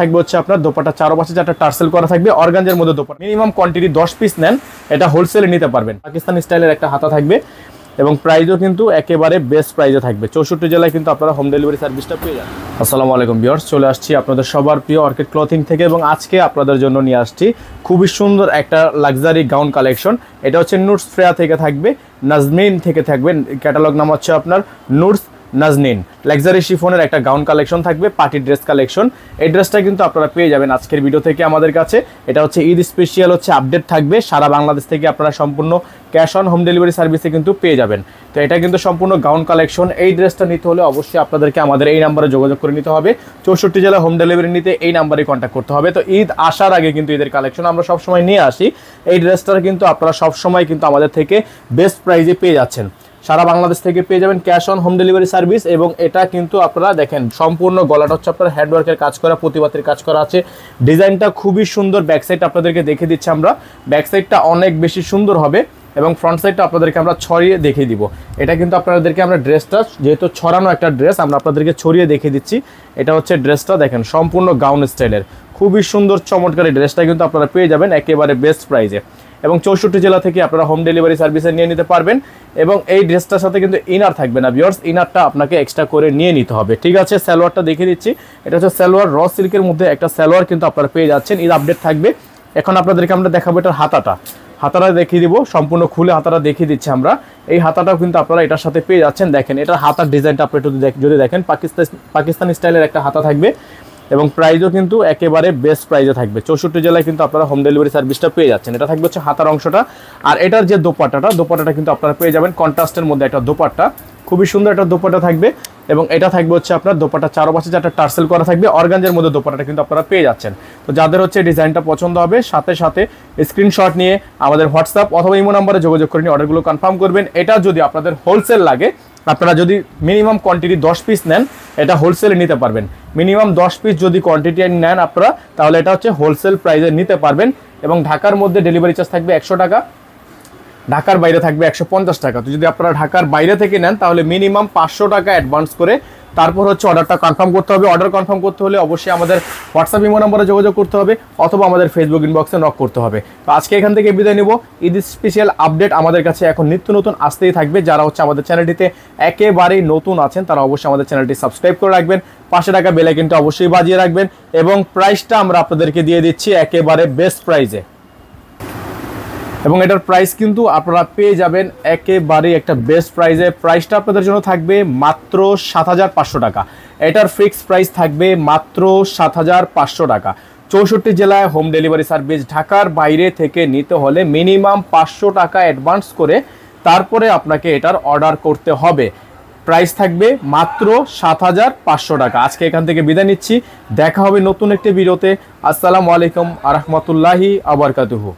থাকবে হচ্ছে আপনার দোপাটা চারপাশে যেটা টার্সেল করা থাকবে অর্গানজার মধ্যে দোপাটা মিনিমাম কোয়ান্টিটি 10 পিস নেন এটা হোলসেলে নিতে পারবেন। পাকিস্তানি স্টাইলের একটা হাতা থাকবে এবং প্রাইসও কিন্তু একেবারে বেস্ট প্রাইসে থাকবে। 64 জেলায় কিন্তু আপনারা হোম ডেলিভারি সার্ভিসটা পেয়ে যাবেন। আসসালামু আলাইকুম ভিউয়ার্স, চলে আসছি আপনাদের সবার প্রিয় অর্কিড ক্লথিং থেকে এবং আজকে আপনাদের জন্য নিয়ে আসছি খুবই সুন্দর একটা লাক্সারি গাউন কালেকশন। এটা হচ্ছে নুটস ফ্রেয়া থেকে থাকবে, নাজনিন থেকে থাকবে, ক্যাটালগ নাম হচ্ছে আপনার নুটস নাজনিন। লাক্সারি শিফনের একটা গাউন কালেকশন থাকবে, পার্টি ড্রেস কালেকশন। এই ড্রেসটা কিন্তু আপনারা পেয়ে যাবেন আজকের ভিডিও থেকে আমাদের কাছে। এটা হচ্ছে ঈদ স্পেশাল হচ্ছে আপডেট থাকবে, সারা বাংলাদেশ থেকে আপনারা সম্পূর্ণ ক্যাশ অন হোম ডেলিভারি সার্ভিসে কিন্তু পেয়ে যাবেন। তো এটা কিন্তু সম্পূর্ণ গাউন কালেকশন। এই ড্রেসটা নিতে হলে অবশ্যই আপনাদেরকে আমাদের এই নাম্বারে যোগাযোগ করে নিতে হবে। 64 জেলা হোম ডেলিভারি নিতে এই নাম্বারে কন্ট্যাক্ট করতে হবে। তো ঈদ আসার আগে কিন্তু ঈদের কালেকশন আমরা সবসময় নিয়ে আসি। এই ড্রেসটা কিন্তু আপনারা সবসময় কিন্তু আমাদের থেকে বেস্ট প্রাইজে পেয়ে যাচ্ছেন। সারা বাংলাদেশ থেকে পেয়ে যাবেন cash on home delivery service. এবং এটা কিন্তু আপনারা দেখেন সম্পূর্ণ গলাটা হচ্ছে আপনার হ্যান্ডওয়ার্কের কাজ করা, প্রতিবাতের কাজ করা আছে। ডিজাইনটা খুবই সুন্দর। ব্যাক সাইড আপনাদেরকে দেখে দিচ্ছি আমরা, ব্যাক সাইডটা অনেক বেশি সুন্দর হবে এবং ফ্রন্ট সাইডটা আপনাদেরকে আমরা ছড়িয়ে দেখিয়ে দিব। এটা কিন্তু আপনাদেরকে আমরা ড্রেসটা যেহেতু ছড়ানো একটা ড্রেস আমরা আপনাদেরকে ছড়িয়ে দেখিয়ে দিচ্ছি। এটা হচ্ছে ড্রেসটা দেখেন সম্পূর্ণ গাউন স্টাইলের, খুবই সুন্দর চমৎকার। এই ড্রেসটা কিন্তু আপনারা পেয়ে যাবেন একেবারে বেস্ট প্রাইজে এবং 64 জেলা থেকে আপনারা হোম ডেলিভারি সার্ভিসে নিয়ে নিতে পারবেন। এবং এই ড্রেসটার সাথে কিন্তু ইনার থাকবে না ভিউয়ার্স, ইনারটা আপনাকে এক্সট্রা করে নিয়ে নিতে হবে। ঠিক আছে, সালোয়ারটা দেখিয়ে দিচ্ছি। এটা হচ্ছে সালোয়ার, র সিল্কের মধ্যে একটা সালোয়ার কিন্তু আপনারা পেয়ে যাচ্ছেন। ঈদ আপডেট থাকবে। এখন আপনাদেরকে আমরা দেখাবো এটার হাতাটা দেখিয়ে দিব, সম্পূর্ণ খুলে হাতাটা দেখিয়ে দিচ্ছি আমরা। এই হাতাটাও কিন্তু আপনারা এটার সাথে পেয়ে যাচ্ছেন। দেখেন এটার হাতার ডিজাইনটা আপনি যদি দেখেন পাকিস্তানি স্টাইলের একটা হাতা থাকবে এবং প্রাইসও কিন্তু একেবারে বেস্ট প্রাইসে থাকবে। 64 জেলায় কিন্তু আপনারা হোম ডেলিভারি সার্ভিসটা পেয়ে যাচ্ছেন। এটা থাকবে হচ্ছে হাতার অংশটা। আর এটার যে দোপাট্টাটা কিন্তু আপনারা পেয়ে যাবেন কন্ট্রাস্টের মধ্যে একটা দোপাট্টা, খুবই সুন্দর একটা দোপাট্টা থাকবে এবং এটা থাকবে হচ্ছে আপনার দোপাট্টা চারপাশে যেটা টার্সেল করা থাকবে অর্গানজার মধ্যে দোপাট্টাটা কিন্তু আপনারা পেয়ে যাচ্ছেন। তো যাদের হচ্ছে ডিজাইনটা পছন্দ হবে সাথে সাথে স্ক্রিনশট নিয়ে আমাদের হোয়াটসঅ্যাপ অথবা ইমো নাম্বারে যোগাযোগ করে নিয়ে অর্ডারগুলো কনফার্ম করবেন। এটা যদি আপনাদের হোলসেল লাগে, আপনারা যদি মিনিমাম কোয়ান্টিটি 10 পিস নেন এটা হোলসেলে নিতে পারবেন। মিনিমাম 10 পিস যদি কোয়ান্টিটি নেন আপনারা তাহলে এটা হচ্ছে হোলসেল প্রাইসে নিতে পারবেন। এবং ঢাকার মধ্যে ডেলিভারি চার্জ থাকবে 100 টাকা, ঢাকার বাইরে থাকবে 150 টাকা। তো যদি আপনারা ঢাকার বাইরে থেকে নেন তাহলে মিনিমাম 500 টাকা অ্যাডভান্স করে তারপর হচ্ছে অর্ডারটা কনফার্ম করতে হবে। অর্ডার কনফার্ম করতে হলে অবশ্যই আমাদের হোয়াটসঅ্যাপ ইমো নম্বরে যোগাযোগ করতে হবে অথবা আমাদের ফেসবুক ইনবক্সে নক করতে হবে। তো আজকে এখান থেকে বিদায় নিব। ঈদ স্পেশাল আপডেট আমাদের কাছে এখন নিত্য নতুন আসতেই থাকবে। যারা হচ্ছে আমাদের চ্যানেলটিতে একেবারেই নতুন আছেন তারা অবশ্যই আমাদের চ্যানেলটি সাবস্ক্রাইব করে রাখবেন, পাশে টাকা বেল আইকনটা অবশ্যই বাজিয়ে রাখবেন এবং প্রাইসটা আমরা আপনাদেরকে দিয়ে দিচ্ছি একেবারে বেস্ট প্রাইসে। এবং এটার প্রাইস কিন্তু আপনারা পেয়ে যাবেন একেবারেই একটা বেস্ট প্রাইসে। প্রাইসটা আপনাদের জন্য থাকবে মাত্র 7500 টাকা। এটার ফিক্স প্রাইস থাকবে মাত্র 7500 টাকা। 64 জেলায় হোম ডেলিভারি সার্ভিস। ঢাকার বাইরে থেকে নিতে হলে মিনিমাম 500 টাকা অ্যাডভান্স করে তারপরে আপনাকে এটার অর্ডার করতে হবে। প্রাইস থাকবে মাত্র 7500 টাকা। আজকে এখান থেকে বিদায় নিচ্ছি, দেখা হবে নতুন একটি ভিডিওতে। আসসালামু আলাইকুম আ রহমতুল্লাহি আ বারাকাতুহু।